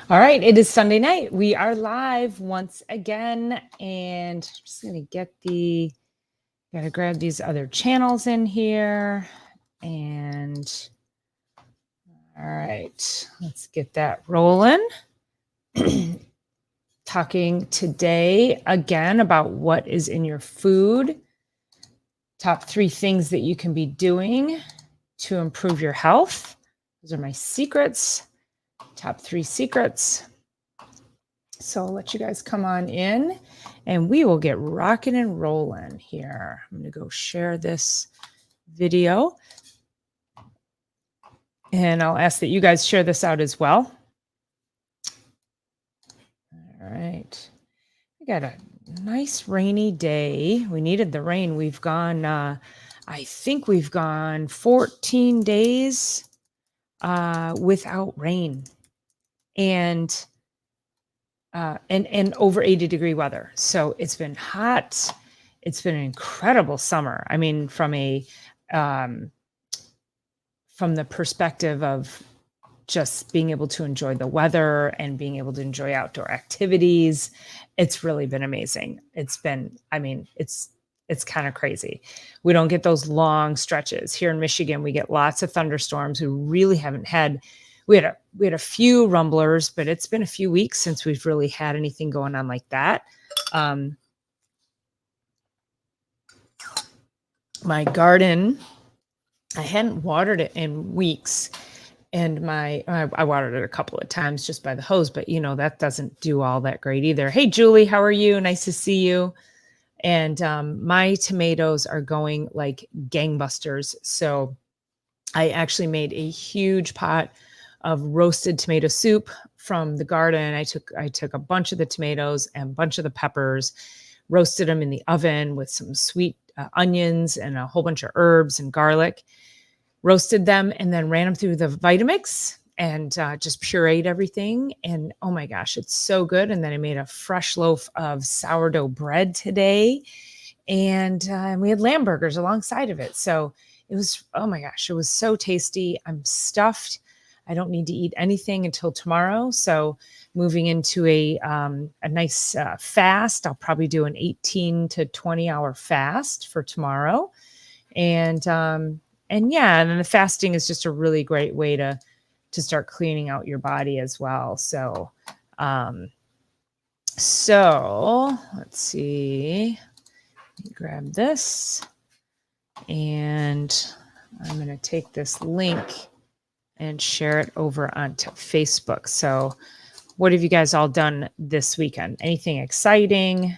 All right, it is Sunday night. We are live once again, and I'm just gonna gotta grab these other channels in here. And all right, let's get that rolling. Talking today again about what is in your food. Top 3 things that you can be doing to improve your health. Those are my secrets. Top 3 secrets. So I'll let you guys come on in and we will get rocking and rolling here. I'm going to go share this video and I'll ask that you guys share this out as well. All right. We got a nice rainy day. We needed the rain. We've gone, I think we've gone 14 days without rain and over 80-degree weather. So it's been hot. It's been an incredible summer. I mean, from the perspective of just being able to enjoy the weather and being able to enjoy outdoor activities, it's really been amazing. It's been, I mean, it's kind of crazy. We don't get those long stretches here in Michigan. We get lots of thunderstorms. We really haven't had. We had a few rumblers, but it's been a few weeks since we've really had anything going on like that. My garden, I hadn't watered it in weeks, and I watered it a couple of times just by the hose, but that doesn't do all that great either. Hey, Julie, how are you? Nice to see you. And my tomatoes are going like gangbusters. So I actually made a huge pot of roasted tomato soup from the garden. I took a bunch of the tomatoes and a bunch of the peppers, roasted them in the oven with some sweet onions and a whole bunch of herbs and garlic, roasted them and then ran them through the Vitamix and just pureed everything. And oh my gosh, it's so good. And then I made a fresh loaf of sourdough bread today. And we had lamb burgers alongside of it. So it was, oh my gosh, it was so tasty. I'm stuffed. I don't need to eat anything until tomorrow. So moving into a nice fast. I'll probably do an 18 to 20 hour fast for tomorrow. And then the fasting is just a really great way to start cleaning out your body as well. So let's see. Let me grab this and I'm going to take this link and share it over onto Facebook. So what have you guys all done this weekend? Anything exciting?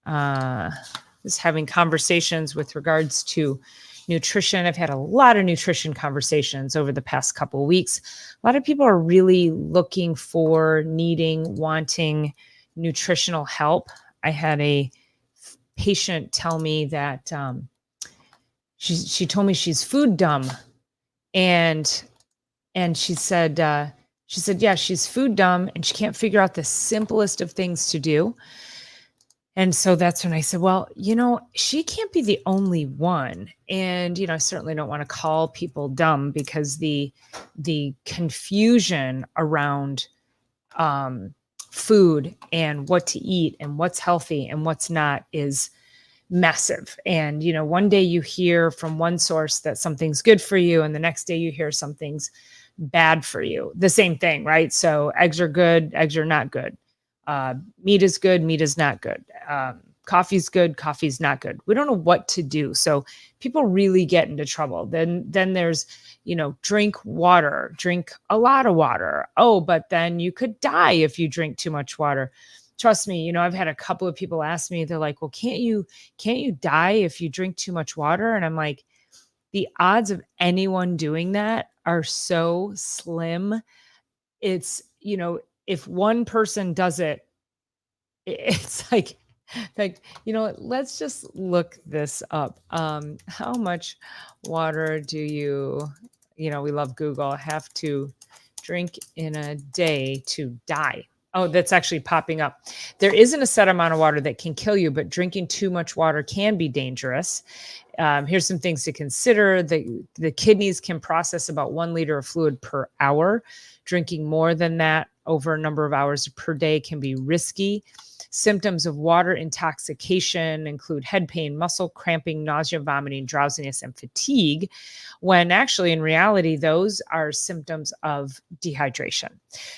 Just having conversations with regards to nutrition. I've had a lot of nutrition conversations over the past couple of weeks. A lot of people are really looking for, wanting nutritional help. I had a patient tell me that she told me she's food dumb. And she said, yeah, she's food dumb and she can't figure out the simplest of things to do. And so that's when I said, well, she can't be the only one. And, I certainly don't want to call people dumb because the confusion around food and what to eat and what's healthy and what's not is massive. And, one day you hear from one source that something's good for you and the next day you hear something's bad for you. The same thing, right? So eggs are good, eggs are not good. Meat is good, meat is not good. Coffee's good, coffee's not good. We don't know what to do. So people really get into trouble. Then there's, drink water, drink a lot of water. Oh, but then you could die if you drink too much water. Trust me, I've had a couple of people ask me, they're like, well, can't you die if you drink too much water? And I'm like, the odds of anyone doing that are so slim. It's, if one person does it, it's like, let's just look this up. How much water do you, we love Google, have to drink in a day to die? Oh, that's actually popping up. There isn't a set amount of water that can kill you, but drinking too much water can be dangerous. Here's some things to consider. The kidneys can process about 1 liter of fluid per hour. Drinking more than that over a number of hours per day can be risky. Symptoms of water intoxication include head pain, muscle cramping, nausea, vomiting, drowsiness, and fatigue, when actually in reality, those are symptoms of dehydration.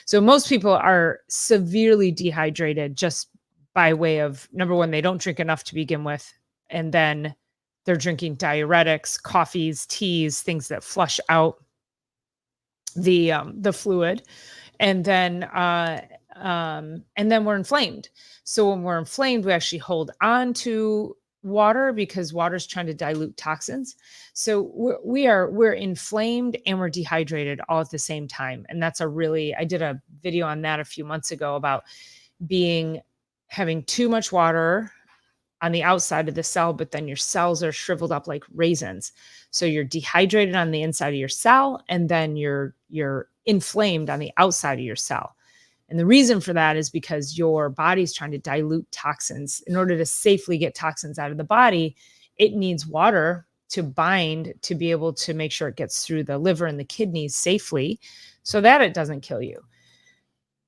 So most people are severely dehydrated just by way of, number one, they don't drink enough to begin with, and then they're drinking diuretics, coffees, teas, things that flush out the fluid, and then we're inflamed. So when we're inflamed, we actually hold on to water because water is trying to dilute toxins. So we're inflamed and we're dehydrated all at the same time. And that's I did a video on that a few months ago about having too much water on the outside of the cell, but then your cells are shriveled up like raisins. So you're dehydrated on the inside of your cell, and then you're inflamed on the outside of your cell. And the reason for that is because your body's trying to dilute toxins. In order to safely get toxins out of the body, it needs water to bind to be able to make sure it gets through the liver and the kidneys safely so that it doesn't kill you.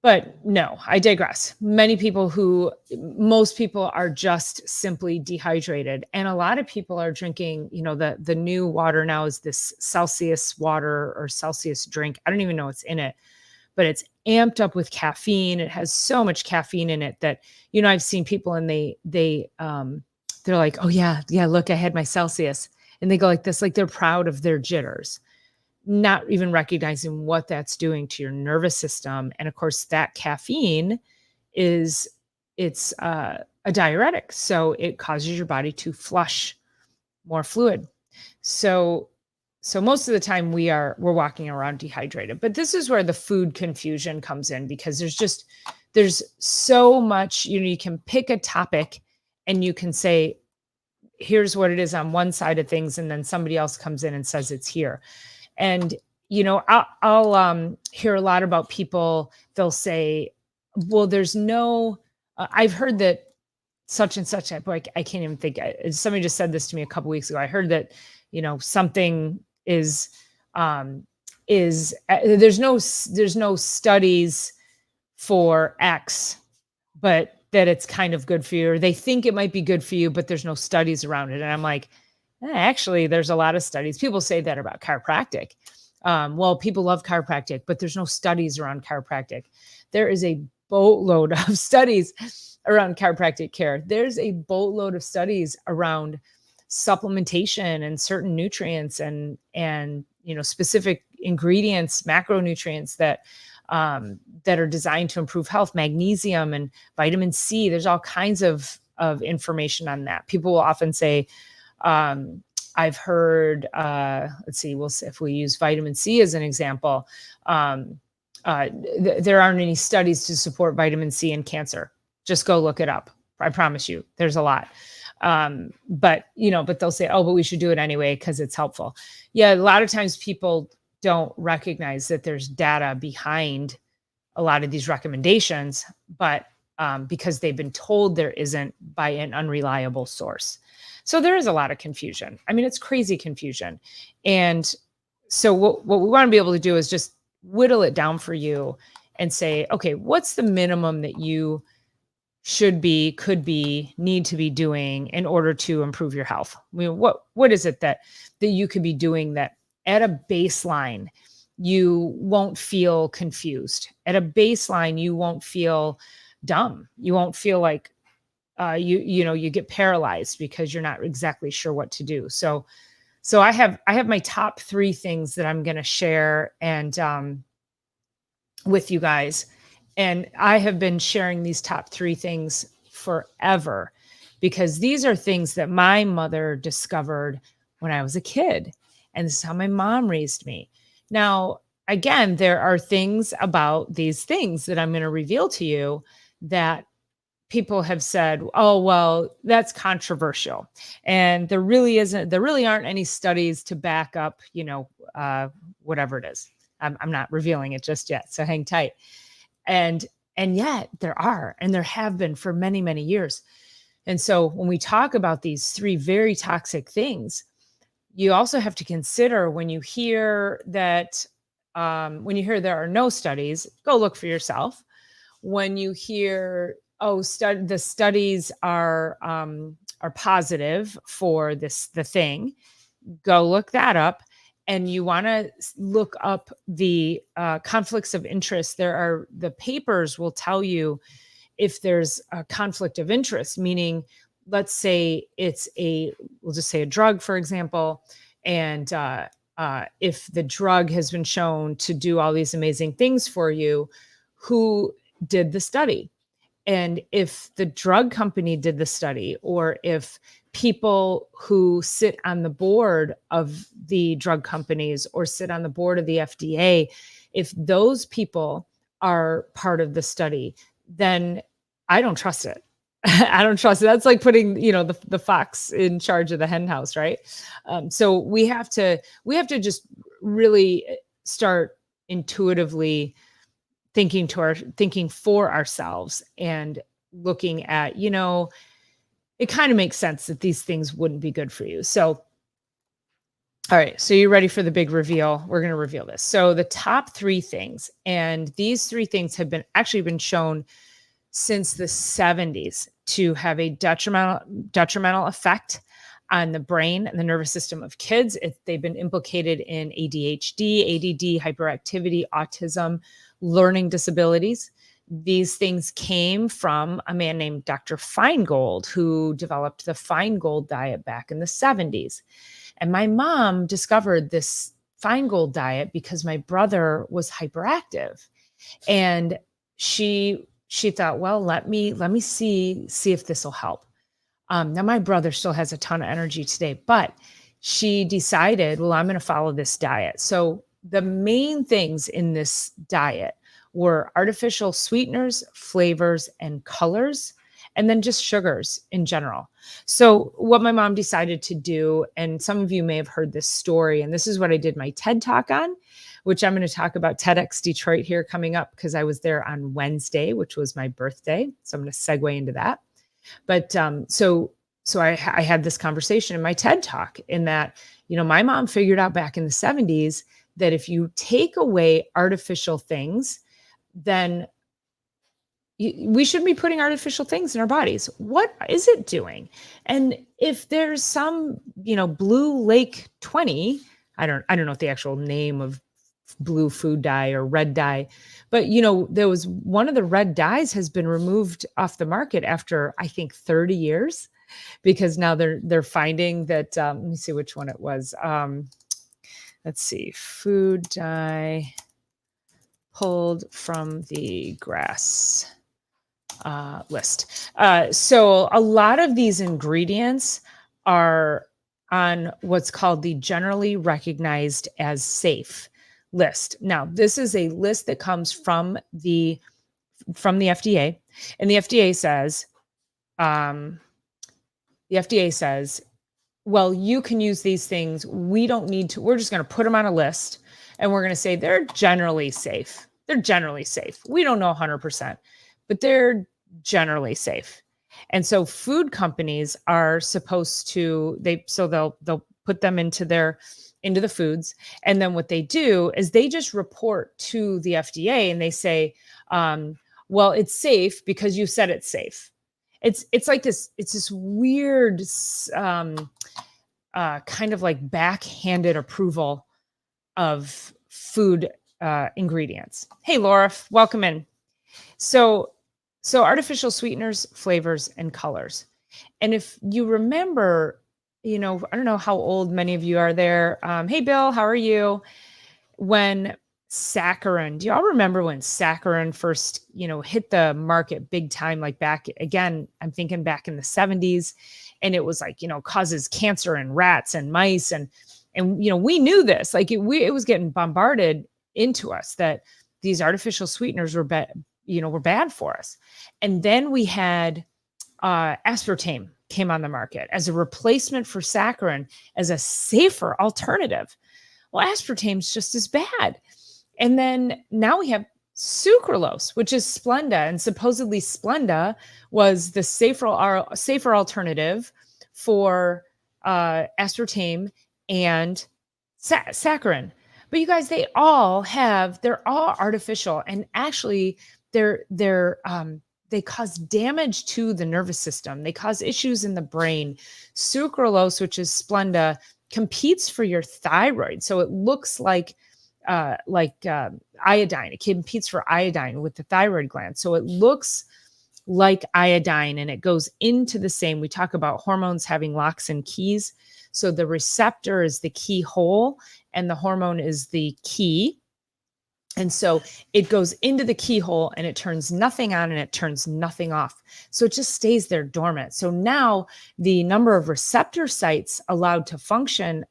But no, I digress. Most people are just simply dehydrated. And a lot of people are drinking, the new water now is this Celsius water or Celsius drink. I don't even know what's in it, but it's amped up with caffeine. It has so much caffeine in it that, I've seen people and they're like, oh yeah, look, I had my Celsius. And they go like this, like they're proud of their jitters, not even recognizing what that's doing to your nervous system. And of course, that caffeine it's a diuretic. So it causes your body to flush more fluid. So most of the time we're walking around dehydrated, but this is where the food confusion comes in, because there's so much, you can pick a topic and you can say, here's what it is on one side of things. And then somebody else comes in and says it's here. And, I'll hear a lot about people, they'll say, well, there's no, I've heard that such and such, I can't even think, somebody just said this to me a couple weeks ago. I heard that, something is there's no studies for X, but that it's kind of good for you, or they think it might be good for you, but there's no studies around it. And I'm like, actually, there's a lot of studies. People say that about chiropractic. Well, people love chiropractic, but there's no studies around chiropractic. There is a boatload of studies around chiropractic care. There's a boatload of studies around supplementation and certain nutrients and specific ingredients, macronutrients that are designed to improve health, magnesium and vitamin C. There's all kinds of information on that. People will often say, I've heard, if we use vitamin C as an example, there aren't any studies to support vitamin C in cancer. Just go look it up. I promise you, there's a lot. But they'll say, oh, but we should do it anyway because it's helpful. Yeah, a lot of times people don't recognize that there's data behind a lot of these recommendations, but because they've been told there isn't by an unreliable source. So there is a lot of confusion. I mean, it's crazy confusion. And so what we want to be able to do is just whittle it down for you and say, okay, what's the minimum that you should be, could be, need to be doing in order to improve your health? I mean, what is it that you could be doing that at a baseline you won't feel confused? At a baseline, you won't feel dumb. You won't feel like you get paralyzed because you're not exactly sure what to do. So I have my top 3 things that I'm going to share and with you guys. And I have been sharing these top 3 things forever because these are things that my mother discovered when I was a kid. And this is how my mom raised me. Now, again, there are things about these things that I'm going to reveal to you that people have said, oh, well, that's controversial. And there really aren't any studies to back up, whatever it is. I'm not revealing it just yet. So hang tight. And yet there are, and there have been for many, many years. And so when we talk about these 3 very toxic things, you also have to consider when you hear that when you hear there are no studies, go look for yourself. When you hear, oh, the studies are positive for the thing, go look that up. And you want to look up the conflicts of interest. The papers will tell you if there's a conflict of interest, meaning, let's say we'll just say a drug, for example, and if the drug has been shown to do all these amazing things for you, who did the study? And if the drug company did the study, or if people who sit on the board of the drug companies or sit on the board of the FDA, if those people are part of the study, then I don't trust it. I don't trust it. That's like putting, the fox in charge of the hen house, right? So we have to just really start intuitively thinking for ourselves and looking at, it kind of makes sense that these things wouldn't be good for you. So, all right. So you ready for the big reveal? We're going to reveal this. So the top 3 things, and these 3 things have been shown since the 70s to have a detrimental effect on the brain and the nervous system of kids. They've been implicated in ADHD, ADD, hyperactivity, autism, learning disabilities. These things came from a man named Dr. Feingold, who developed the Feingold diet back in the 70s. And my mom discovered this Feingold diet because my brother was hyperactive. And she thought, well, let me see if this will help. Now my brother still has a ton of energy today, but she decided, well, I'm going to follow this diet. So the main things in this diet were artificial sweeteners, flavors, and colors, and then just sugars in general. So what my mom decided to do, and some of you may have heard this story, and this is what I did my TED Talk on, which I'm going to talk about TEDx Detroit here coming up, because I was there on Wednesday, which was my birthday. So I'm going to segue into that. But so I had this conversation in my TED Talk, in that, my mom figured out back in the 70s that if you take away artificial things, then we shouldn't be putting artificial things in our bodies. What is it doing? And if there's some, blue lake 20, I don't know what the actual name of blue food dye or red dye, but there was one of the red dyes has been removed off the market after, I think, 30 years, because now they're finding that, let me see which one it was. Let's see, food dye pulled from the grass list. So a lot of these ingredients are on what's called the generally recognized as safe list. Now, this is a list that comes from the FDA, and the FDA says, well, you can use these things. We don't need to. We're just going to put them on a list, and we're going to say they're generally safe. They're generally safe. We don't know 100%, but they're generally safe. And so food companies are supposed to, they'll put them into the foods. And then what they do is they just report to the FDA and they say, well, it's safe because you said it's safe. It's like this, it's this weird kind of like backhanded approval of food ingredients. Hey, Laura, welcome in. So artificial sweeteners, flavors, and colors. And if you remember, I don't know how old many of you are there. Hey, Bill, how are you? When saccharin, do y'all remember when saccharin first, hit the market big time? Like back again, I'm thinking back in the 70s, and it was like, causes cancer in rats and mice. And we knew this, like it was getting bombarded into us that these artificial sweeteners were bad for us. And then we had aspartame came on the market as a replacement for saccharin, as a safer alternative. Well, aspartame's just as bad. And then now we have sucralose, which is Splenda, and supposedly Splenda was the safer alternative for aspartame and saccharin. But you guys, they're all artificial, and actually they cause damage to the nervous system. They cause issues in the brain. Sucralose, which is Splenda, competes for your thyroid. So it looks like iodine. It competes for iodine with the thyroid gland. So it looks like iodine, and it goes into the same. We talk about hormones having locks and keys. So the receptor is the keyhole and the hormone is the key. And so it goes into the keyhole and it turns nothing on and it turns nothing off. So it just stays there dormant. So now the number of receptor sites allowed to function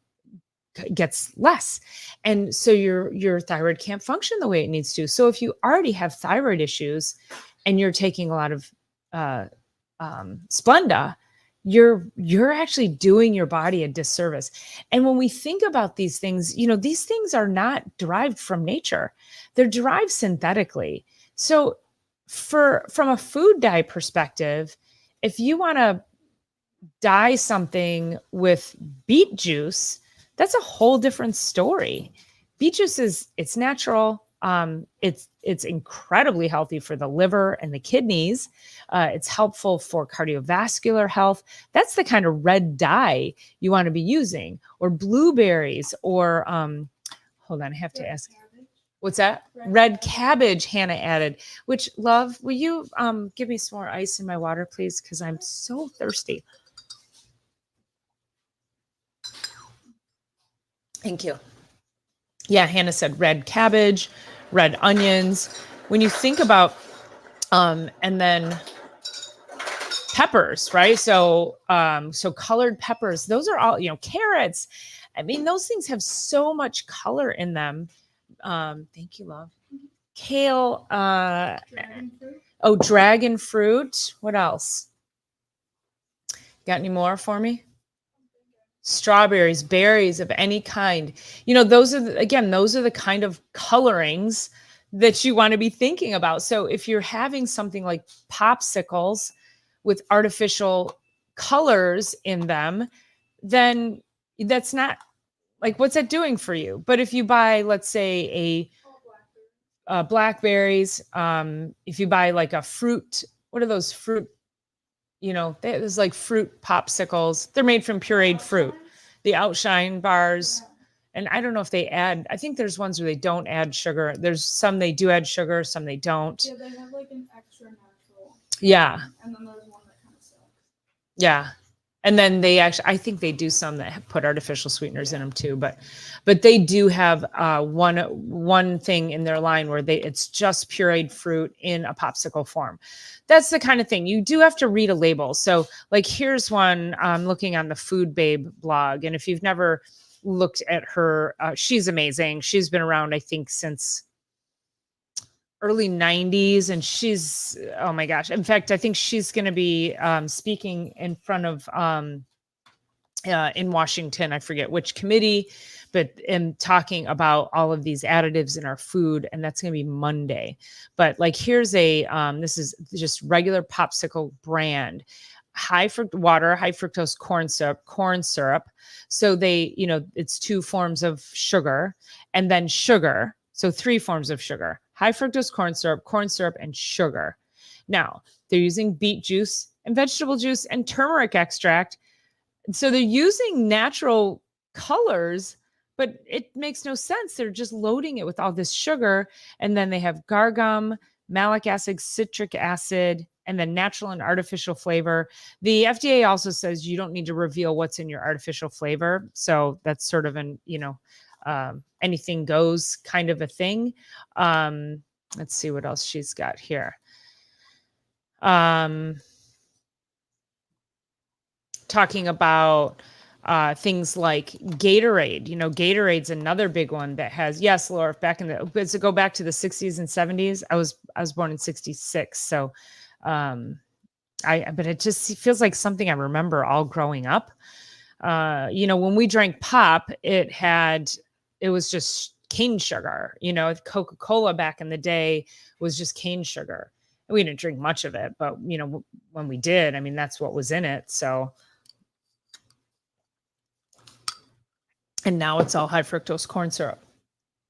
gets less. And so your thyroid can't function the way it needs to. So if you already have thyroid issues and you're taking a lot of Splenda, you're actually doing your body a disservice. And when we think about these things, these things are not derived from nature. They're derived synthetically. So from a food dye perspective, if you want to dye something with beet juice, that's a whole different story. Beet juice it's natural. It's incredibly healthy for the liver and the kidneys. It's helpful for cardiovascular health. That's the kind of red dye you want to be using, or blueberries, or hold on, I have to ask. What's that? Red cabbage, Hannah added. Which, love, will you give me some more ice in my water, please? Because I'm so thirsty. Thank you. Yeah, Hannah said red cabbage, red onions. When you think about, and then peppers, right? So colored peppers, those are all, carrots. I mean, those things have so much color in them. Thank you, love. Kale, dragon fruit. Dragon fruit. What else? Got any more for me? Strawberries, berries of any kind. Those are the kind of colorings that you want to be thinking about. So if you're having something like popsicles with artificial colors in them, then that's not like, what's that doing for you? But if you buy, let's say, blackberries, if you buy like a fruit, what are those fruit? There's like fruit popsicles. They're made from pureed fruit, the Outshine bars. And I don't know if they I think there's ones where they don't add sugar. There's some they do add sugar, some they don't. Yeah, they have like an extra natural. Yeah. And then there's one that kind of sucks. Yeah. And then I think they do some that put artificial sweeteners in them too, but they do have one thing in their line where it's just pureed fruit in a popsicle form. That's the kind of thing you do have to read a label. So like, here's one I'm looking on the Food Babe blog. And if you've never looked at her, she's amazing. She's been around, I think, since early 90s, and she's, oh my gosh, in fact, I think she's going to be speaking in front of in Washington, I forget which committee, but talking about all of these additives in our food, and that's going to be Monday. But like, here's this is just regular popsicle brand, high fructose corn syrup. So they, it's 2 forms of sugar, and then sugar. So 3 forms of sugar: high fructose corn syrup, and sugar. Now, they're using beet juice and vegetable juice and turmeric extract. So they're using natural colors, but it makes no sense. They're just loading it with all this sugar. And then they have gargum, malic acid, citric acid, and then natural and artificial flavor. The FDA also says you don't need to reveal what's in your artificial flavor. So that's sort of anything goes kind of a thing. Let's see what else she's got here. Talking about things like Gatorade. Gatorade's another big one that has, yes, Laura, does it go back to the 60s and 70s? I was born in 66. So, but it just feels like something I remember all growing up. When we drank pop, it was just cane sugar. Coca-Cola back in the day was just cane sugar. We didn't drink much of it, but when we did, I mean, that's what was in it. So, and now it's all high fructose corn syrup.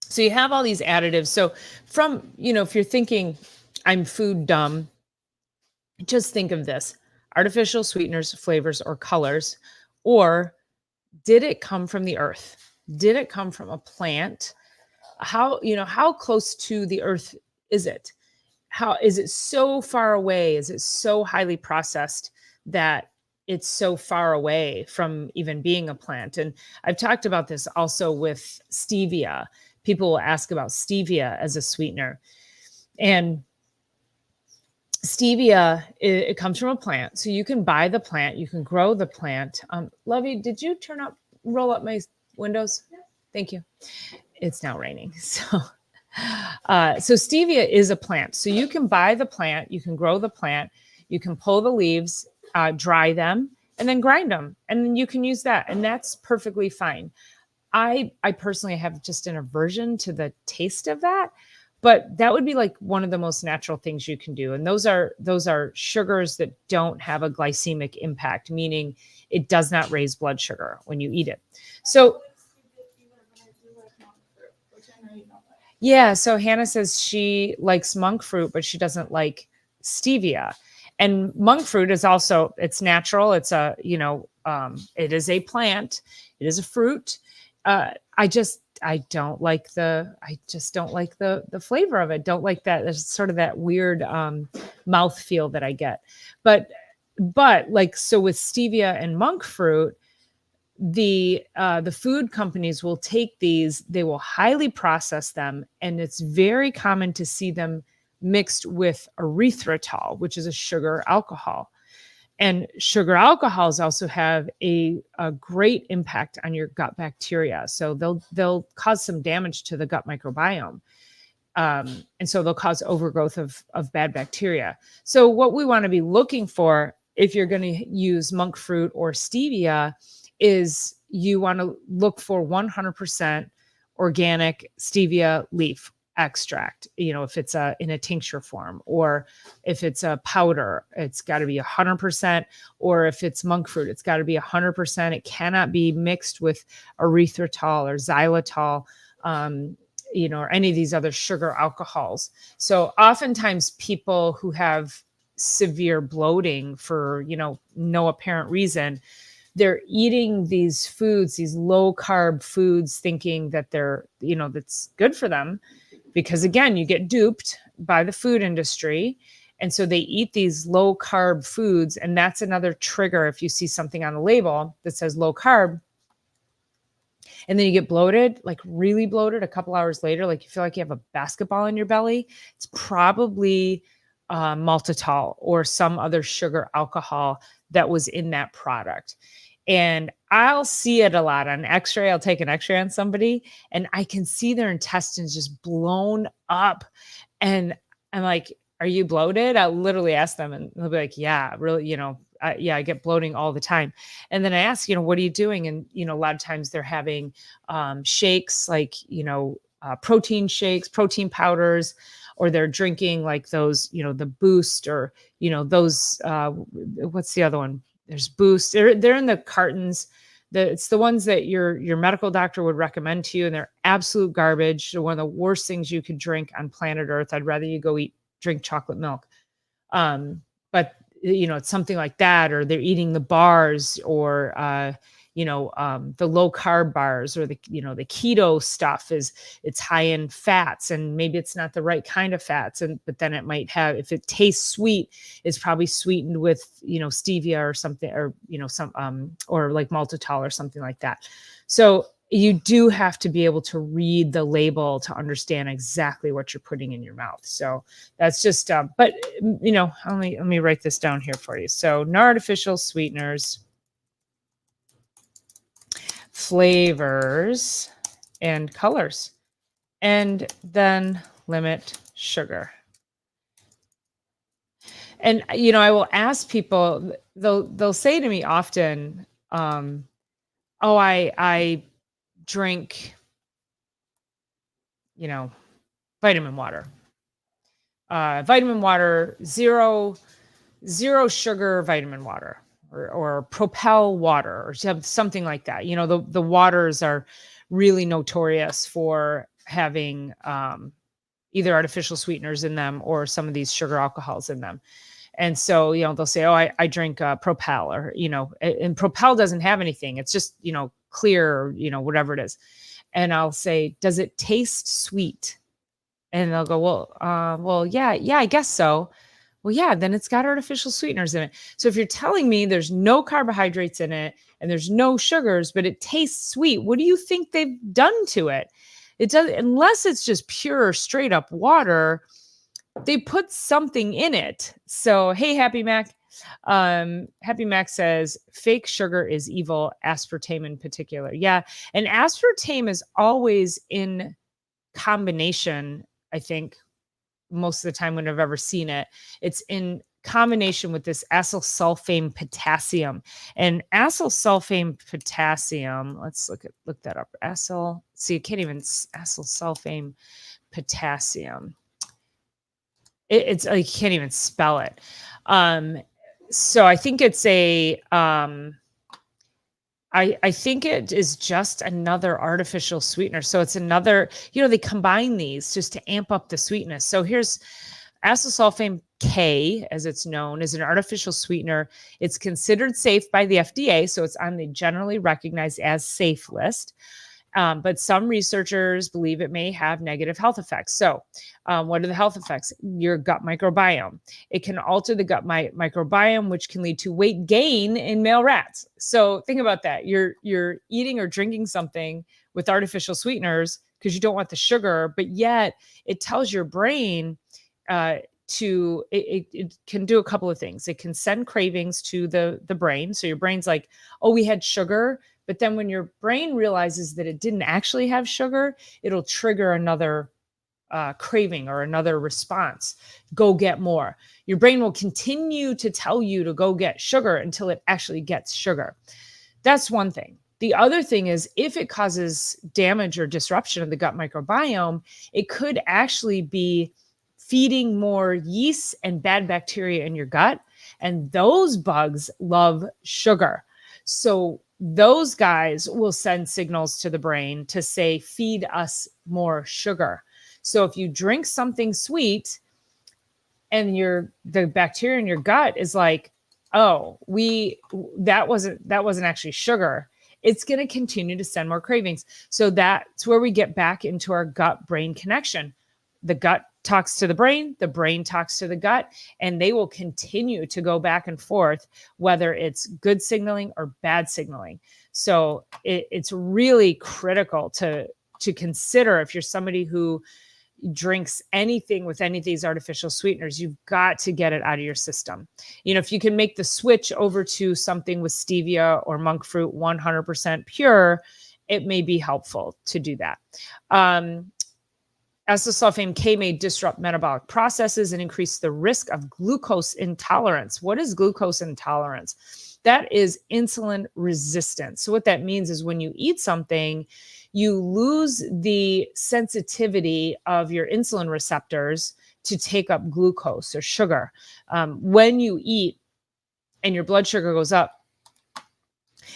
So you have all these additives. So from, if you're thinking I'm food dumb, just think of this: artificial sweeteners, flavors, or colors. Or did it come from the earth? Did it come from a plant? How close to the earth is it? How is it so far away? Is it so highly processed that it's so far away from even being a plant? And I've talked about this also with stevia. People will ask about stevia as a sweetener. And stevia, it comes from a plant. So you can buy the plant, you can grow the plant. Lovey, did you roll up my windows? Yeah. Thank you. It's now raining. So stevia is a plant. So you can buy the plant, you can grow the plant, you can pull the leaves, dry them, and then grind them. And then you can use that. And that's perfectly fine. I personally have just an aversion to the taste of that, but that would be like one of the most natural things you can do. And those are sugars that don't have a glycemic impact, meaning it does not raise blood sugar when you eat it. So yeah, so Hannah says she likes monk fruit, but she doesn't like stevia. And monk fruit is also, it's natural. It's it is a plant. It is a fruit. I just don't like the flavor of it. Don't like that. There's sort of that weird mouth feel that I get. But like, so with stevia and monk fruit, the food companies will take these, they will highly process them, and it's very common to see them mixed with erythritol, which is a sugar alcohol. And sugar alcohols also have a great impact on your gut bacteria. So they'll cause some damage to the gut microbiome. And so they'll cause overgrowth of bad bacteria. So what we want to be looking for if you're going to use monk fruit or stevia is you want to look for 100% organic stevia leaf extract. If it's in a tincture form, or if it's a powder, it's got to be 100%. Or if it's monk fruit, it's got to be 100%. It cannot be mixed with erythritol or xylitol, or any of these other sugar alcohols. So oftentimes people who have severe bloating for, no apparent reason, they're eating these foods, these low carb foods, thinking that they're, that's good for them, because again, you get duped by the food industry. And so they eat these low carb foods. And that's another trigger. If you see something on the label that says low carb, and then you get bloated, like really bloated a couple hours later, like you feel like you have a basketball in your belly, it's probably maltitol or some other sugar alcohol that was in that product. And I'll see it a lot on x-ray. I'll take an x-ray on somebody and I can see their intestines just blown up. And I'm like, are you bloated? I'll literally ask them and they'll be like, yeah, really, I get bloating all the time. And then I ask, what are you doing? And, a lot of times they're having shakes, like, protein shakes, protein powders, or they're drinking like those, the Boost, or, those, what's the other one? There's Boost. They're in the cartons. It's the ones that your medical doctor would recommend to you, and they're absolute garbage. They're one of the worst things you could drink on planet Earth. I'd rather you go drink chocolate milk. But it's something like that, or they're eating the bars, or the low carb bars, or the keto stuff it's high in fats, and maybe it's not the right kind of fats. But then it might have, if it tastes sweet, it's probably sweetened with, stevia or something, or, or like maltitol or something like that. So you do have to be able to read the label to understand exactly what you're putting in your mouth. So that's just, but let me write this down here for you. So no artificial sweeteners, flavors, and colors, and then limit sugar. And, I will ask people, they'll say to me often, I drink, vitamin water, zero sugar vitamin water, or Propel water, or something like that. The waters are really notorious for having either artificial sweeteners in them or some of these sugar alcohols in them. And so, they'll say, oh, I drink Propel, or, and Propel doesn't have anything. It's just, clear, or, whatever it is. And I'll say, does it taste sweet? And they'll go, well, yeah, I guess so. Well, yeah, then it's got artificial sweeteners in it. So if you're telling me there's no carbohydrates in it and there's no sugars, but it tastes sweet, what do you think they've done to it? It does, unless it's just pure, straight up water, they put something in it. So, hey, Happy Mac. Happy Mac says fake sugar is evil, aspartame in particular. Yeah. And aspartame is always in combination, I think, most of the time when I've ever seen it. It's in combination with this acyl sulfame potassium. And acyl sulfame potassium, let's look that up. Acyl sulfame potassium. It's you can't even spell it. So I think it's I think it is just another artificial sweetener. So it's another, they combine these just to amp up the sweetness. So here's acyl sulfame K, as it's known, is an artificial sweetener. It's considered safe by the FDA, so it's on the generally recognized as safe list. But some researchers believe it may have negative health effects. So what are the health effects? Your gut microbiome. It can alter the gut microbiome, which can lead to weight gain in male rats. So think about that. You're eating or drinking something with artificial sweeteners because you don't want the sugar, but yet it tells your brain it can do a couple of things. It can send cravings to the brain. So your brain's like, oh, we had sugar. But then when your brain realizes that it didn't actually have sugar, it'll trigger another craving or another response. Go get more. Your brain will continue to tell you to go get sugar until it actually gets sugar. That's one thing. The other thing is, if it causes damage or disruption of the gut microbiome, it could actually be feeding more yeast and bad bacteria in your gut. And those bugs love sugar. So those guys will send signals to the brain to say, feed us more sugar. So if you drink something sweet and the bacteria in your gut is like, oh, that wasn't actually sugar, it's going to continue to send more cravings. So that's where we get back into our gut brain connection. The gut talks to the brain talks to the gut, and they will continue to go back and forth, whether it's good signaling or bad signaling. So it's really critical to consider, if you're somebody who drinks anything with any of these artificial sweeteners, you've got to get it out of your system. If you can make the switch over to something with stevia or monk fruit 100% pure, it may be helpful to do that. Acyl sulfame K may disrupt metabolic processes and increase the risk of glucose intolerance. What is glucose intolerance? That is insulin resistance. So what that means is when you eat something, you lose the sensitivity of your insulin receptors to take up glucose or sugar. When you eat and your blood sugar goes up,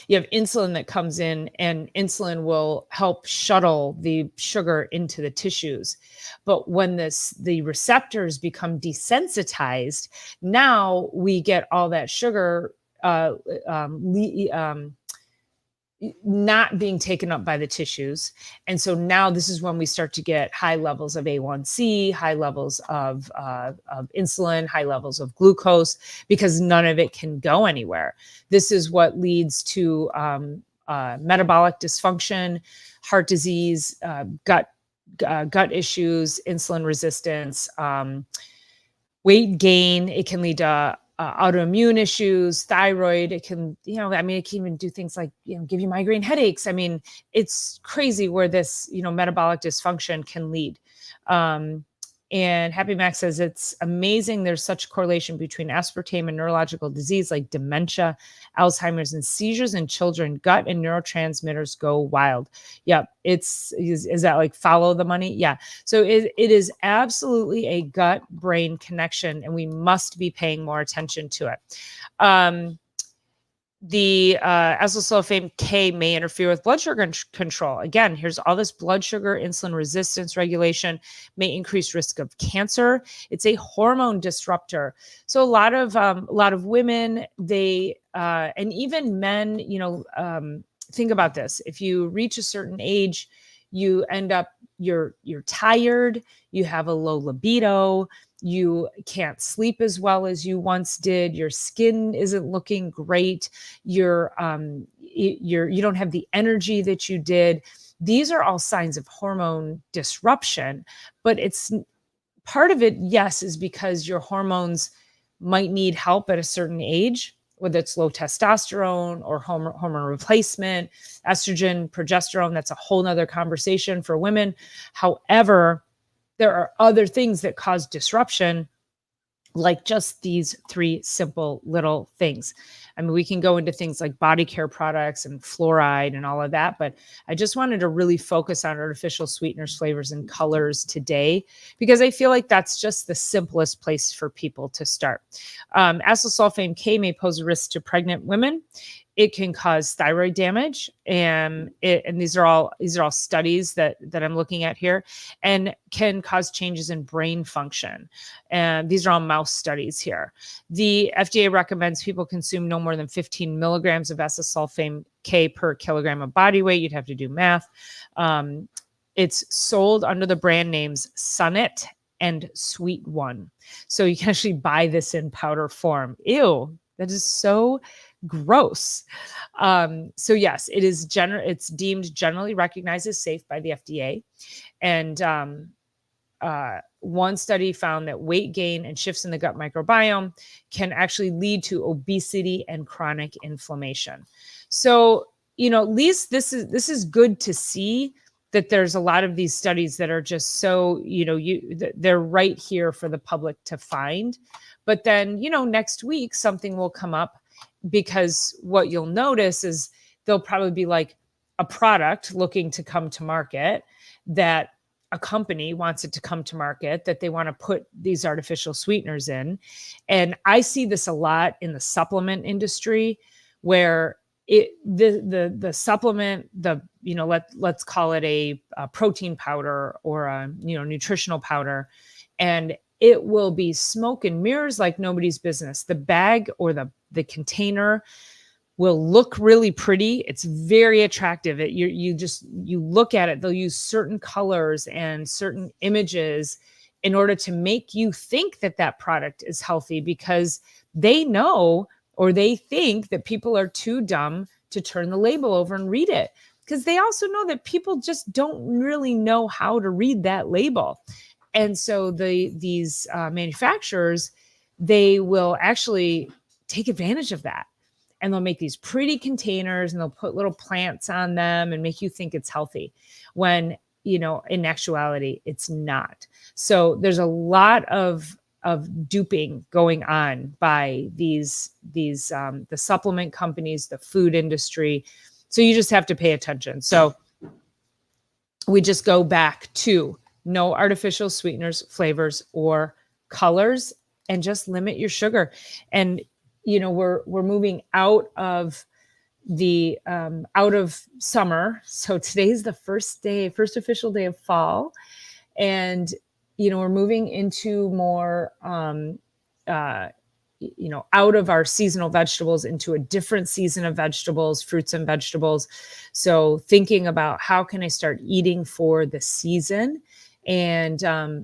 you have insulin that comes in, and insulin will help shuttle the sugar into the tissues. But when the receptors become desensitized, now we get all that sugar not being taken up by the tissues. And so now this is when we start to get high levels of A1C, high levels of insulin, high levels of glucose, because none of it can go anywhere. This is what leads to metabolic dysfunction, heart disease, gut issues, insulin resistance, weight gain. It can lead to autoimmune issues, thyroid. It can, it can even do things like, give you migraine headaches. It's crazy where this, metabolic dysfunction can lead. And Happy Max says it's amazing there's such a correlation between aspartame and neurological disease like dementia, Alzheimer's, and seizures in children. Gut and neurotransmitters go wild. Yep. Is that like follow the money? Yeah. So it is absolutely a gut brain connection, and we must be paying more attention to it. The acesulfame K may interfere with blood sugar control. Again, here's all this blood sugar, insulin resistance regulation, may increase risk of cancer. It's a hormone disruptor. So a lot of women, they and even men, think about this. If you reach a certain age, you end up you're tired, you have a low libido, you can't sleep as well as you once did, your skin isn't looking great, you don't have the energy that you did. These are all signs of hormone disruption, but it's part of it, yes, is because your hormones might need help at a certain age, whether it's low testosterone or hormone replacement, estrogen, progesterone. That's a whole nother conversation for women. However, there are other things that cause disruption, like just these three simple little things. I mean, we can go into things like body care products and fluoride and all of that, but I just wanted to really focus on artificial sweeteners, flavors, and colors today, because I feel like that's just the simplest place for people to start. Acesulfame K may pose a risk to pregnant women. It can cause thyroid damage, and these are all studies that I'm looking at here, and can cause changes in brain function. And these are all mouse studies here. The FDA recommends people consume no more than 15 milligrams of acesulfame K per kilogram of body weight. You'd have to do math. It's sold under the brand names Sunnet and Sweet One, so you can actually buy this in powder form. Ew, that is so gross. So yes, it's deemed generally recognized as safe by the FDA. And one study found that weight gain and shifts in the gut microbiome can actually lead to obesity and chronic inflammation. So, at least this is good to see that there's a lot of these studies that are just so, they're right here for the public to find. But then, next week, something will come up, because what you'll notice is there'll probably be like a product looking to come to market, that a company wants it to come to market, that they want to put these artificial sweeteners in. And I see this a lot in the supplement industry, where the supplement, let's call it a protein powder or a nutritional powder, and it will be smoke and mirrors like nobody's business. The bag or the container will look really pretty. It's very attractive. You look at it, they'll use certain colors and certain images in order to make you think that that product is healthy, because they know, or they think, that people are too dumb to turn the label over and read it, because they also know that people just don't really know how to read that label. And so these manufacturers, they will actually take advantage of that. And they'll make these pretty containers, and they'll put little plants on them and make you think it's healthy, when, in actuality, it's not. So there's a lot of duping going on by the supplement companies, the food industry. So you just have to pay attention. So we just go back to no artificial sweeteners, flavors, or colors, and just limit your sugar. And we're moving out of summer. So today's the first official day of fall, and we're moving into more out of our seasonal vegetables into a different season of vegetables, fruits and vegetables. So thinking about how can I start eating for the season. And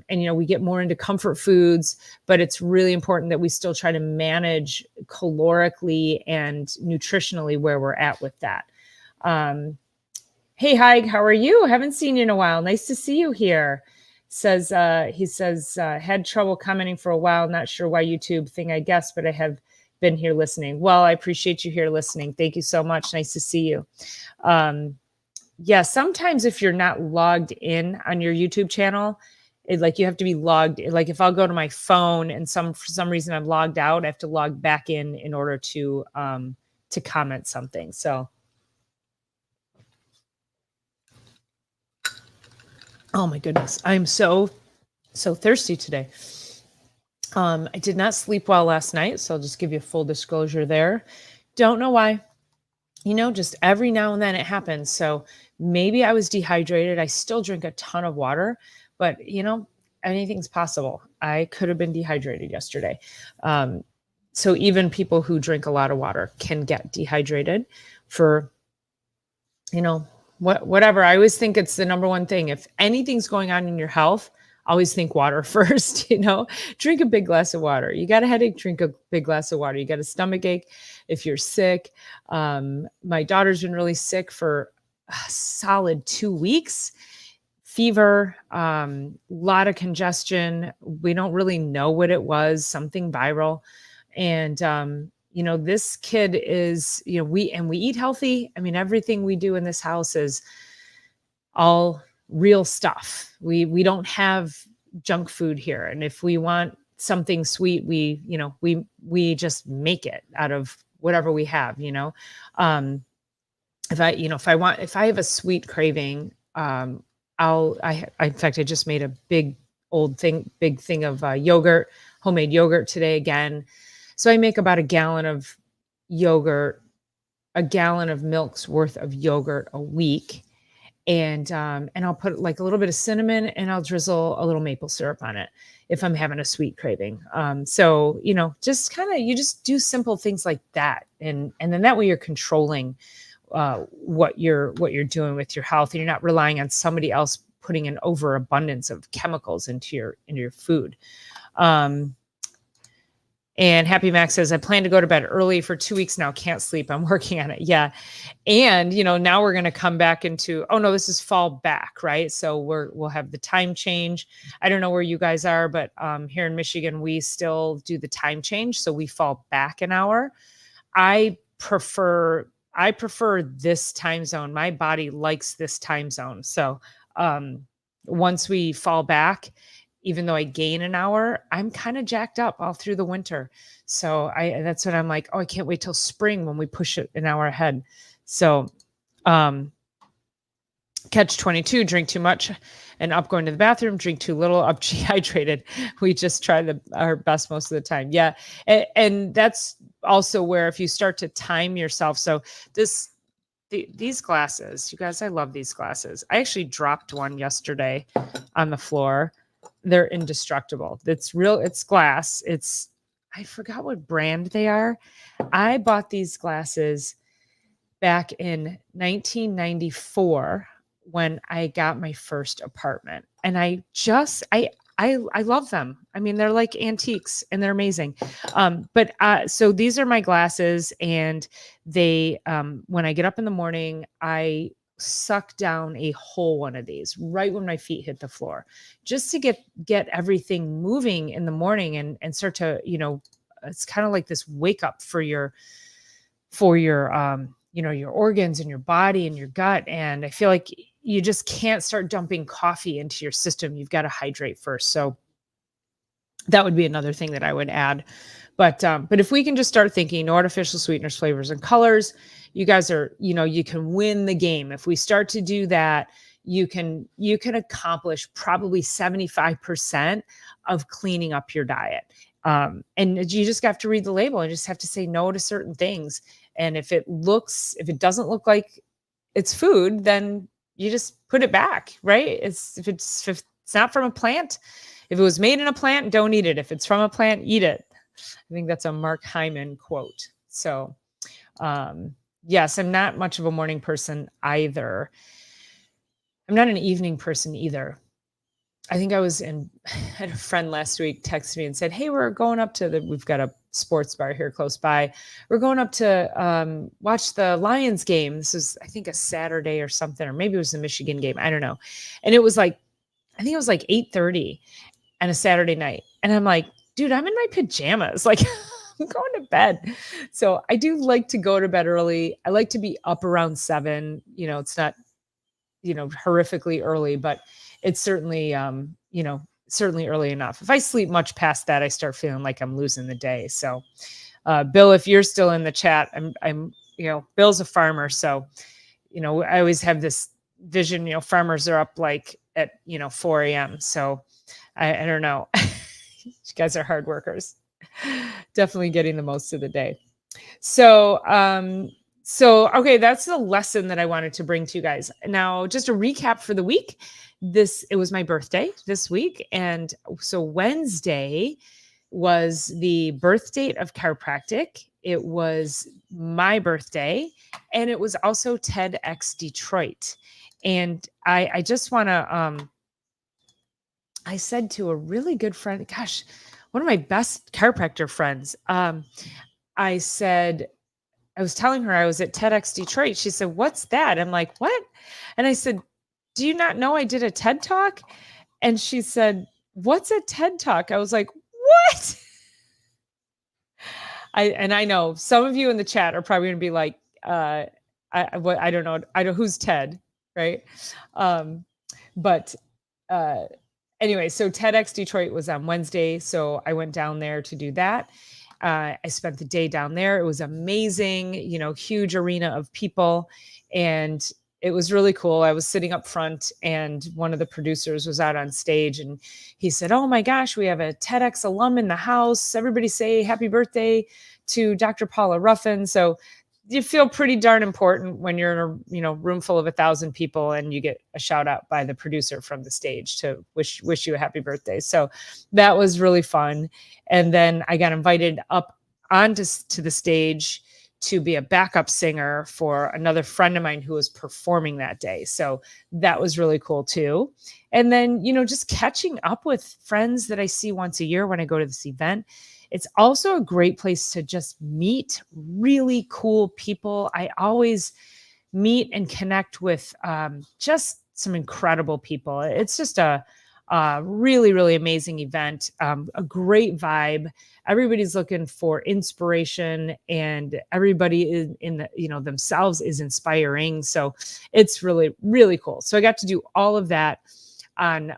we get more into comfort foods, but it's really important that we still try to manage calorically and nutritionally where we're at with that. Hey, Haig, how are you? Haven't seen you in a while. Nice to see you here. He says, had trouble commenting for a while. Not sure why YouTube thing, I guess, but I have been here listening. Well, I appreciate you here listening. Thank you so much. Nice to see you. Yeah, sometimes if you're not logged in on your YouTube channel, you have to be logged. Like if I'll go to my phone and for some reason I'm logged out, I have to log back in order to comment something. So, oh my goodness, I'm so thirsty today. I did not sleep well last night, so I'll just give you full disclosure there. Don't know why. just every now and then it happens. So maybe I was dehydrated. I still drink a ton of water, but anything's possible. I could have been dehydrated yesterday. Um, so even people who drink a lot of water can get dehydrated for, you know, whatever. I always think it's the number one thing. If anything's going on in your health, always think water first. Drink a big glass of water. You got a headache, drink a big glass of water. You got a stomach ache, if you're sick. My daughter's been really sick for a solid 2 weeks. Fever, lot of congestion. We don't really know what it was, something viral. And this kid is, we eat healthy. I mean, everything we do in this house is all real stuff. We don't have junk food here. And if we want something sweet, we just make it out of whatever we have. If I have a sweet craving, in fact, I just made a big thing of yogurt, homemade yogurt today again. So I make about a gallon of yogurt, a gallon of milk's worth of yogurt a week. And I'll put like a little bit of cinnamon and I'll drizzle a little maple syrup on it if I'm having a sweet craving. So, just you just do simple things like that. And then that way you're controlling what you're doing with your health, and you're not relying on somebody else putting an overabundance of chemicals into your food. And Happy Max says, I plan to go to bed early for 2 weeks now. Can't sleep. I'm working on it. Yeah. And, now we're going to come back into, oh no, this is fall back, right? So we'll have the time change. I don't know where you guys are, but here in Michigan, we still do the time change. So we fall back an hour. I prefer this time zone. My body likes this time zone. So once we fall back, even though I gain an hour, I'm kind of jacked up all through the winter. So that's when I'm like, oh, I can't wait till spring when we push it an hour ahead. So catch 22, drink too much and up going to the bathroom, drink too little, up dehydrated. We just try our best most of the time. Yeah. And that's also where if you start to time yourself. So these glasses, you guys, I love these glasses. I actually dropped one yesterday on the floor. They're indestructible. It's glass. I forgot what brand they are. I bought these glasses back in 1994 when I got my first apartment. And I love them. I mean, they're like antiques and they're amazing. So these are my glasses, and they, when I get up in the morning, I suck down a whole one of these right when my feet hit the floor, just to get everything moving in the morning and start to, it's kind of like this wake up for your your organs and your body and your gut. And I feel like you just can't start dumping coffee into your system. You've got to hydrate first. So that would be another thing that I would add. But if we can just start thinking no artificial sweeteners, flavors, and colors, you guys are, you can win the game. If we start to do that, you can accomplish probably 75% of cleaning up your diet. And you just have to read the label and just have to say no to certain things. And if it doesn't look like it's food, then you just put it back, right? If it's not from a plant, if it was made in a plant, don't eat it. If it's from a plant, eat it. I think that's a Mark Hyman quote. So, yes, I'm not much of a morning person either. I'm not an evening person either. I think I had a friend last week text me and said, hey, we're going up we've got a sports bar here close by. We're going up to watch the Lions game. This is, I think, a Saturday or something, or maybe it was the Michigan game. I don't know. And I think it was like 8:30 on a Saturday night. And I'm like, dude, I'm in my pajamas. Like, I'm going to bed. So I do like to go to bed early. I like to be up around 7. It's not, horrifically early, but it's certainly, certainly early enough. If I sleep much past that, I start feeling like I'm losing the day. So, Bill, if you're still in the chat, I'm, Bill's a farmer. So, I always have this vision, farmers are up like at, 4 a.m. So I don't know. You guys are hard workers. Definitely getting the most of the day. So, So, okay, that's the lesson that I wanted to bring to you guys. Now, just a recap for the week. It was my birthday this week. And so Wednesday was the birth date of chiropractic. It was my birthday, and it was also TEDx Detroit. And I just want to, I said to a really good friend, gosh, one of my best chiropractor friends, I said, I was telling her I was at TEDx Detroit. She said, "What's that?" I'm like, "What?" And I said, "Do you not know I did a TED Talk?" And she said, "What's a TED Talk?" I was like, "What?" I know some of you in the chat are probably going to be like, I don't know. I don't who's Ted, right? Um, but anyway, so TEDx Detroit was on Wednesday, so I went down there to do that. I spent the day down there. It was amazing, huge arena of people, and it was really cool. I was sitting up front, and one of the producers was out on stage, and he said, "Oh my gosh, we have a TEDx alum in the house. Everybody say happy birthday to Dr. Paula Ruffin." So you feel pretty darn important when you're in a room full of 1,000 people and you get a shout out by the producer from the stage to wish you a happy birthday. So that was really fun. And then I got invited up onto to the stage to be a backup singer for another friend of mine who was performing that day. So that was really cool too. And then, just catching up with friends that I see once a year when I go to this event. It's also a great place to just meet really cool people. I always meet and connect with just some incredible people. It's just a really, really amazing event, a great vibe. Everybody's looking for inspiration, and everybody is in the, themselves is inspiring. So it's really, really cool. So I got to do all of that on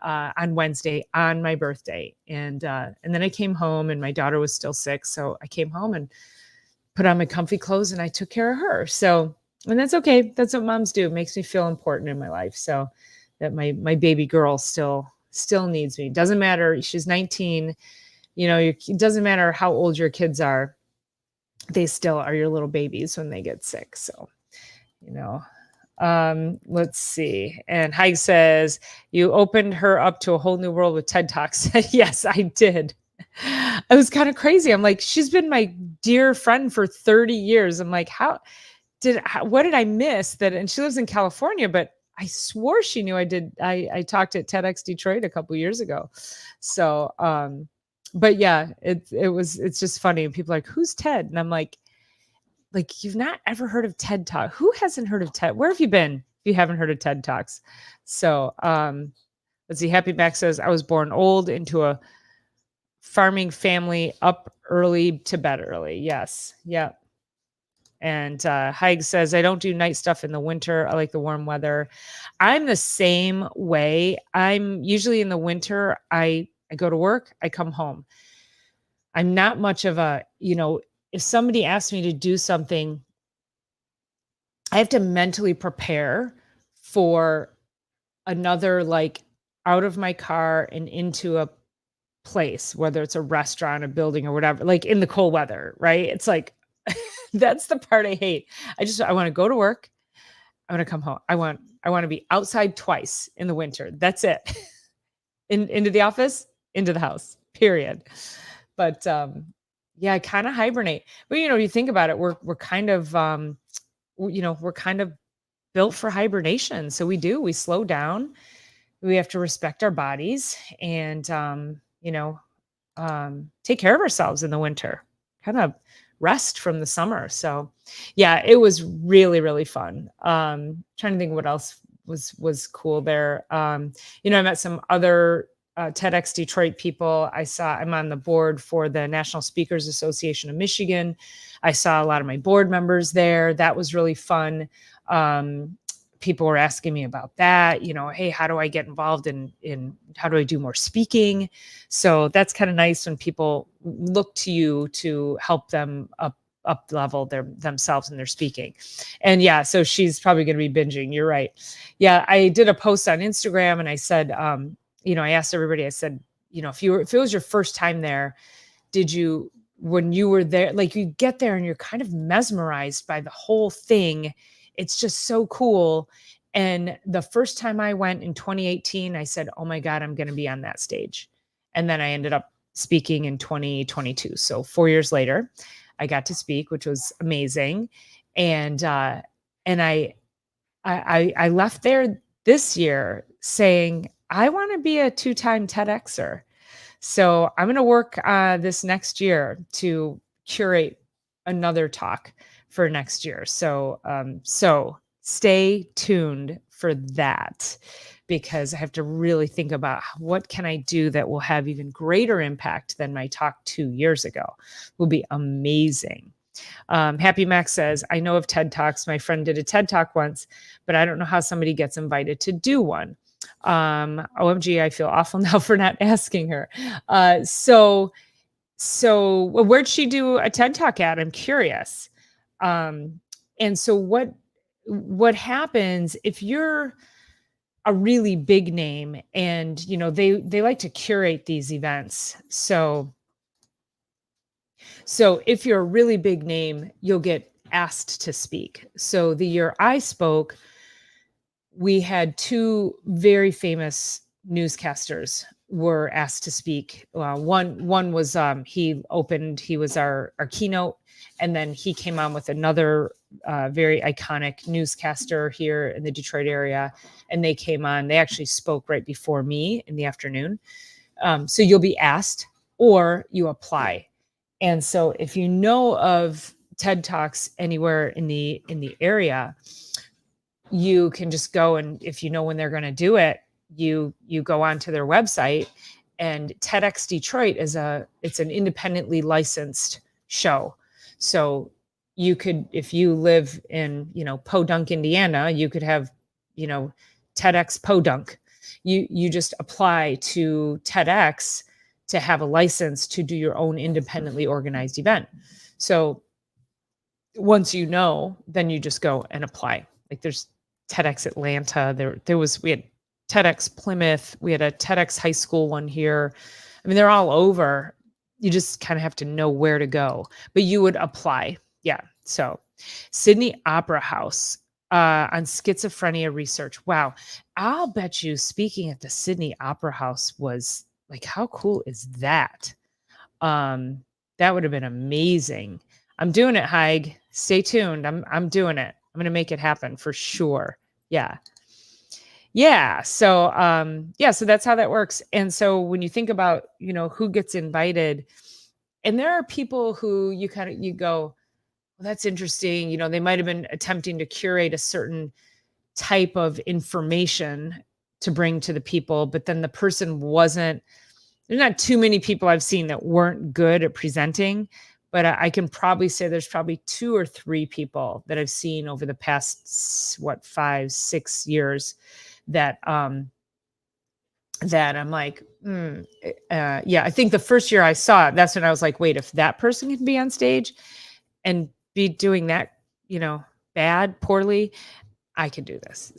Wednesday on my birthday. And then I came home, and my daughter was still sick. So I came home and put on my comfy clothes, and I took care of her. So, and that's okay. That's what moms do. It makes me feel important in my life. So that my baby girl still needs me. Doesn't matter. She's 19. It doesn't matter how old your kids are. They still are your little babies when they get sick. So, let's see. And Heig says, "You opened her up to a whole new world with TED Talks." Yes, I did. It was kind of crazy. I'm like, she's been my dear friend for 30 years. I'm like, what did I miss that? And she lives in California, but I swore she knew I did. I talked at TEDx Detroit a couple years ago. So, but yeah, it's just funny. People are like, "Who's Ted?" And I'm like, you've not ever heard of TED Talk. Who hasn't heard of TED? Where have you been if you haven't heard of TED Talks? So let's see. Happy Max says, "I was born old into a farming family, up early to bed early." Yes. Yeah. And Haig says, "I don't do night stuff in the winter. I like the warm weather." I'm the same way. I'm usually in the winter. I go to work. I come home. I'm not much of a, if somebody asks me to do something, I have to mentally prepare for another, like, out of my car and into a place, whether it's a restaurant, a building, or whatever, like in the cold weather, right? It's like, that's the part I hate. I want to go to work. I want to come home. I want to be outside twice in the winter. That's it. Into the office, into the house, period. But yeah, I kind of hibernate. But you think about it, we're kind of we're kind of built for hibernation. So we slow down. We have to respect our bodies and take care of ourselves in the winter. Kind of rest from the summer. So yeah, it was really, really fun. Trying to think what else was cool there. I met some other TEDx Detroit people. I'm on the board for the National Speakers Association of Michigan. I saw a lot of my board members there. That was really fun. People were asking me about that, hey, how do I get involved in how do I do more speaking? So that's kind of nice when people look to you to help them up level themselves in their speaking. And yeah, so she's probably going to be binging. You're right. Yeah. I did a post on Instagram, and I said, I asked everybody, I said, if it was your first time there, did you when you were there, like you get there and you're kind of mesmerized by the whole thing. It's just so cool. And the first time I went in 2018, I said, "Oh my God, I'm going to be on that stage." And then I ended up speaking in 2022. So 4 years later, I got to speak, which was amazing. And I left there this year saying, I want to be a 2-time TEDxer. So I'm going to work this next year to curate another talk for next year. So stay tuned for that, because I have to really think about what can I do that will have even greater impact than my talk 2 years ago. Will be amazing. Happy Max says, I know of TED Talks. My friend did a TED Talk once, but I don't know how somebody gets invited to do one. OMG, I feel awful now for not asking her. Well, where'd she do a TED Talk at? I'm curious. And so what happens if you're a really big name, and they like to curate these events. So if you're a really big name, you'll get asked to speak. So the year I spoke, we had 2 very famous newscasters were asked to speak. One was he was our keynote, and then he came on with another very iconic newscaster here in the Detroit area, and they came on. They actually spoke right before me in the afternoon. So you'll be asked or you apply. And so if you know of TED Talks anywhere in the area, you can just go, and if you know when they're going to do it, you go onto their website. And TEDx Detroit it's an independently licensed show. So you could, if you live in, Podunk, Indiana, you could have, TEDx Podunk. You just apply to TEDx to have a license to do your own independently organized event. So once then you just go and apply. Like there's TEDx Atlanta. We had TEDx Plymouth. We had a TEDx high school one here. I mean, they're all over. You just kind of have to know where to go, but you would apply. Yeah. So Sydney Opera House on schizophrenia research. Wow. I'll bet you speaking at the Sydney Opera House was like, how cool is that? That would have been amazing. I'm doing it, Haig. Stay tuned. I'm doing it. I'm going to make it happen for sure. Yeah. Yeah. So, so that's how that works. And so when you think about, who gets invited, and there are people who you go, well, that's interesting. They might've been attempting to curate a certain type of information to bring to the people, but then the person there's not too many people I've seen that weren't good at presenting, but I can probably say there's probably 2 or 3 people that I've seen over the past, 5-6 years that I'm like, I think the first year I saw it, that's when I was like, wait, if that person can be on stage and be doing that, poorly, I can do this.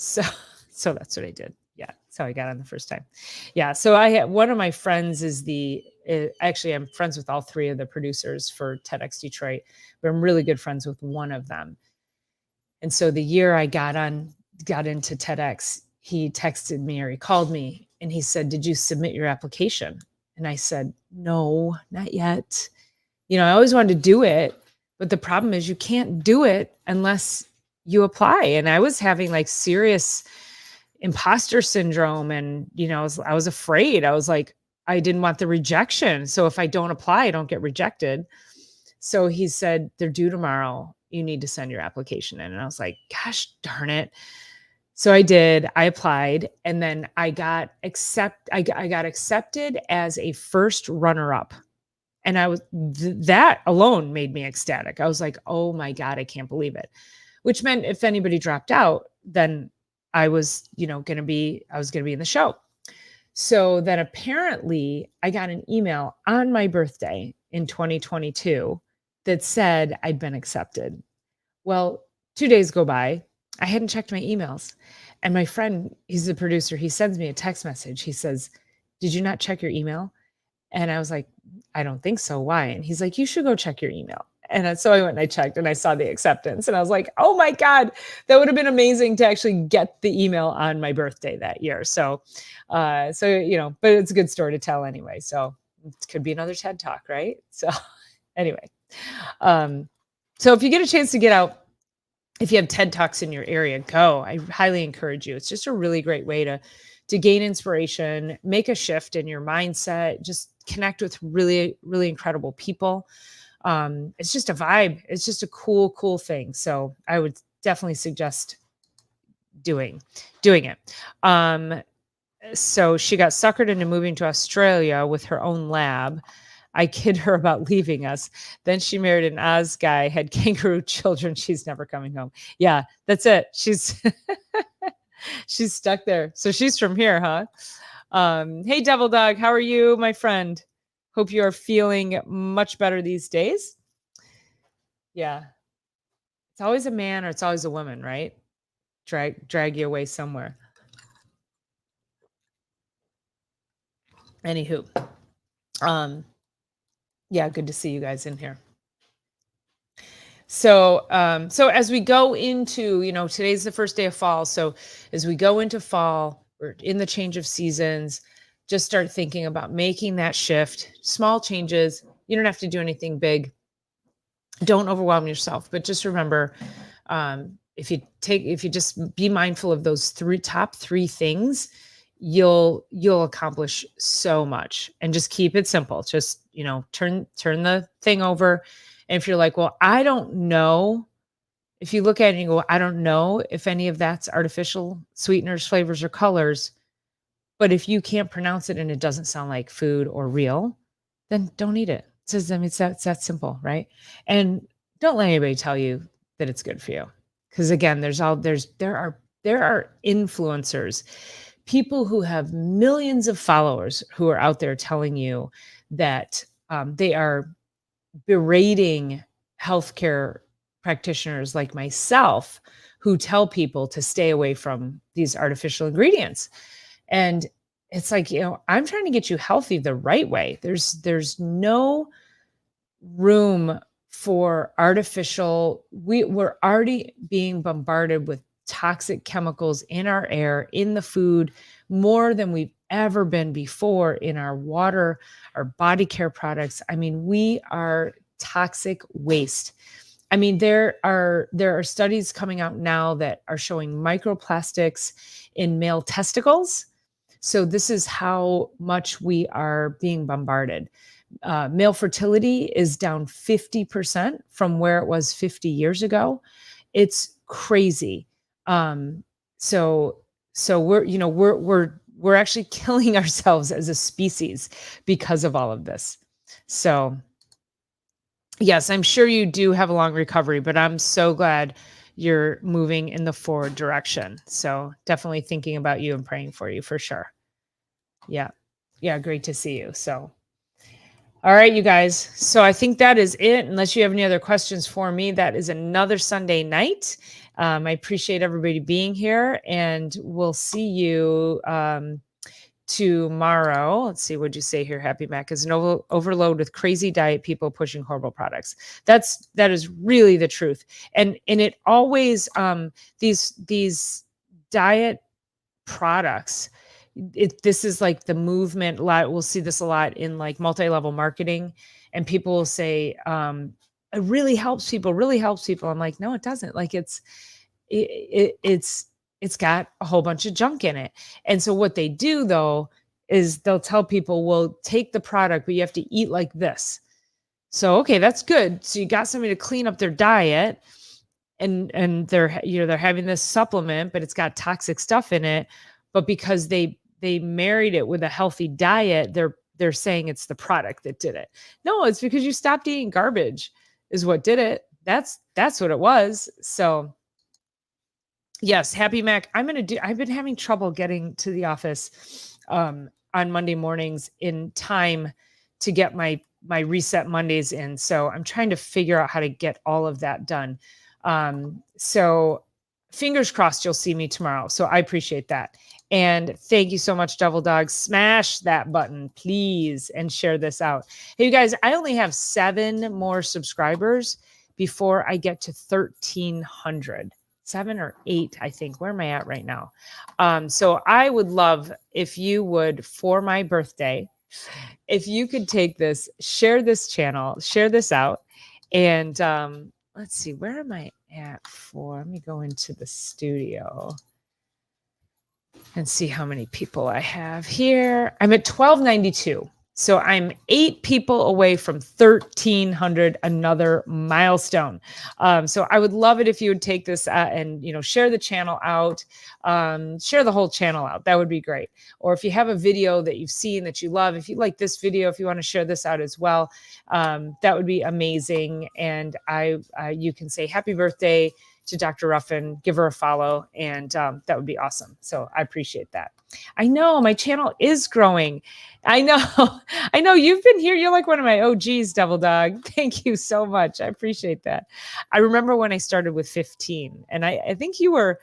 So that's what I did. Yeah. That's how I got on the first time. Yeah. So I had one of my friends actually, I'm friends with all 3 of the producers for TEDx Detroit, but I'm really good friends with one of them. And so the year I got into TEDx, he texted me or he called me and he said, "Did you submit your application?" And I said, "No, not yet." I always wanted to do it, but the problem is you can't do it unless you apply. And I was having like serious imposter syndrome. And, I was afraid. I was like, I didn't want the rejection. So if I don't apply, I don't get rejected. So he said, "They're due tomorrow. You need to send your application in." And I was like, gosh darn it. So I did. I applied, and then I got accepted as a first runner-up. And that alone made me ecstatic. I was like, oh my God, I can't believe it. Which meant if anybody dropped out, then I was, going to be in the show. So then apparently I got an email on my birthday in 2022 that said I'd been accepted. Well, 2 days go by. I hadn't checked my emails. And my friend, he's the producer, he sends me a text message. He says, "Did you not check your email?" And I was like, I don't think so. Why? And he's like, you should go check your email. And so I went and I checked and I saw the acceptance and I was like, oh my God, that would have been amazing to actually get the email on my birthday that year. So, but it's a good story to tell anyway. So it could be another TED Talk, right? So anyway, so if you get a chance to get out, if you have TED Talks in your area, go. I highly encourage you. It's just a really great way to gain inspiration, make a shift in your mindset, just connect with really, really incredible people. It's just a vibe. It's just a cool thing. So I would definitely suggest doing it. So she got suckered into moving to Australia with her own lab. I kid her about leaving us. Then she married an Oz guy, had kangaroo children. She's never coming home. Yeah, that's it. She's she's stuck there. So she's from here, huh? Hey, Devil Dog, how are you, my friend? Hope you are feeling much better these days. Yeah. It's always a man or it's always a woman, right? Drag you away somewhere. Anywho. Yeah, good to see you guys in here. So as we go into, today's the first day of fall. So as we go into fall, we're in the change of seasons, just start thinking about making that shift, small changes. You don't have to do anything big. Don't overwhelm yourself, but just remember, if you just be mindful of those top three things, you'll accomplish so much. And just keep it simple. Just, turn the thing over. And if you're like, well, I don't know, if you look at it and you go, I don't know if any of that's artificial sweeteners, flavors, or colors, but if you can't pronounce it and it doesn't sound like food or real, then don't eat it. It's that simple, right? And don't let anybody tell you that it's good for you. Because again, there are influencers, people who have millions of followers who are out there telling you that they are berating healthcare practitioners like myself who tell people to stay away from these artificial ingredients. And it's like, I'm trying to get you healthy the right way. There's no room for artificial. We're already being bombarded with toxic chemicals in our air, in the food, more than we've ever been before, in our water, our body care products. I mean, we are toxic waste. I mean, there are studies coming out now that are showing microplastics in male testicles. So this is how much we are being bombarded. Male fertility is down 50% from where it was 50 years ago. It's crazy. So we're actually killing ourselves as a species because of all of this. So yes, I'm sure you do have a long recovery, but I'm so glad you're moving in the forward direction. So definitely thinking about you and praying for you for sure. Yeah. Yeah. Great to see you. So, all right, you guys. So I think that is it. Unless you have any other questions for me, that is another Sunday night. I appreciate everybody being here, and we'll see you tomorrow. Let's see, what'd you say here? Happy Mac is an overload with crazy diet people pushing horrible products. That is really the truth. And it always, these diet products, this is like the movement. We'll see this a lot in like multi-level marketing, and people will say, it really helps people, really helps people. I'm like, no, it doesn't. Like it's got a whole bunch of junk in it. And so what they do though, is they'll tell people, well, take the product, but you have to eat like this. So, okay, that's good. So you got somebody to clean up their diet, and they're having this supplement, but it's got toxic stuff in it. But because they married it with a healthy diet, they're saying it's the product that did it. No, it's because you stopped eating garbage is what did it. That's what it was. So yes, Happy Mac. I've been having trouble getting to the office on Monday mornings in time to get my Reset Mondays in. So I'm trying to figure out how to get all of that done. So fingers crossed you'll see me tomorrow. So I appreciate that. And thank you so much, Devil Dog. Smash that button, please, and share this out. Hey, you guys, I only have 7 more subscribers before I get to 1,300. 7 or 8, I think. Where am I at right now? So I would love if you would, for my birthday, if you could take this, share this channel, share this out. And let's see, where am I at for? Let me go into the studio and see how many people I have here. I'm at 1292. So I'm 8 people away from 1,300, another milestone. So I would love it if you would take this and, share the channel out, share the whole channel out. That would be great. Or if you have a video that you've seen that you love, if you like this video, if you want to share this out as well, that would be amazing. And you can say happy birthday to Dr. Ruffin, give her a follow, and that would be awesome. So I appreciate that. I know my channel is growing. I know you've been here. You're like one of my OGs, Devil Dog. Thank you so much. I appreciate that. I remember when I started with 15, and I think you were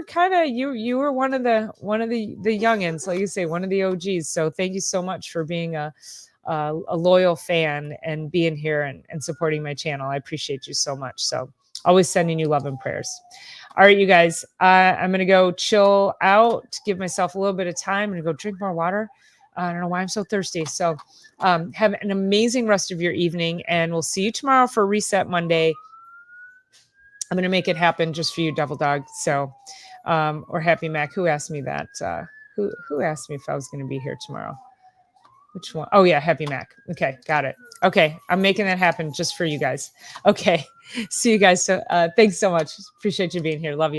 kind of you were one of the youngins, like you say, one of the OGs. So thank you so much for being a loyal fan and being here and supporting my channel. I appreciate you so much. So always sending you love and prayers. All right, you guys, I'm going to go chill out, give myself a little bit of time. I'm going to go drink more water. I don't know why I'm so thirsty. So have an amazing rest of your evening, and we'll see you tomorrow for Reset Monday. I'm going to make it happen just for you, Devil Dog. So, or Happy Mac. Who asked me that? Who asked me if I was going to be here tomorrow? Which one? Oh, yeah, Happy Mac. Okay, got it. Okay, I'm making that happen just for you guys. Okay, see you guys. So thanks so much. Appreciate you being here. Love you.